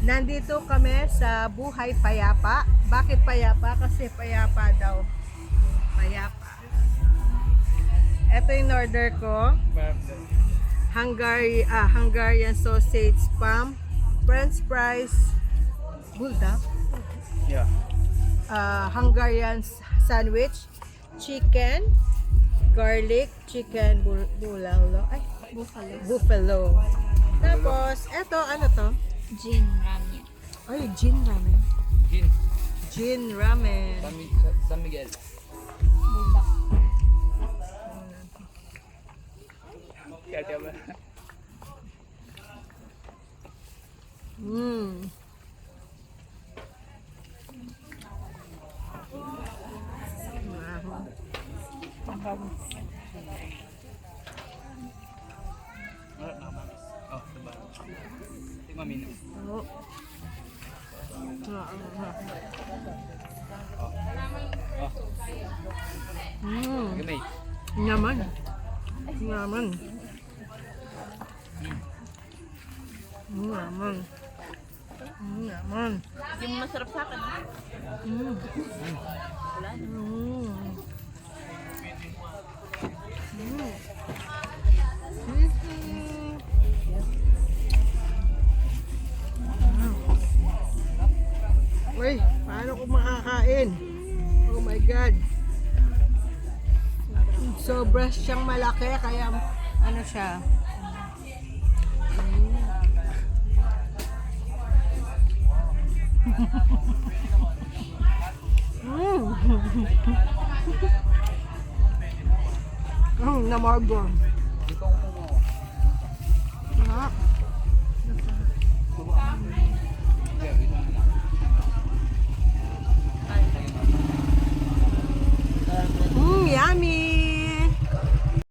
Nandito kami sa Buhay Payapa. Bakit payapa? Kasi payapa daw. Payapa. Ito yung order ko. Hungarian sausage spam, French fries, bulldog, Yeah. Hungarian sandwich, chicken, garlic, chicken buffalo. Tapos, eto, ano to? Gin ramen. Ay, gin ramen. Gin. Gin ramen. San Miguel. Buldak. क्या Mmm. Oh, diba? Tingnan mo na. Oh. Mmm. Gamay. Nyaman. Nyaman. Nyaman. Nyaman. Yung masarap sa akin. Mm. Wala. Mm. Mm. Uy, paano ko makakain? Oh my God. Sobra siyang malaki, kaya ano siya. Namargo. Dito ako kumuha. Ah. Yummy.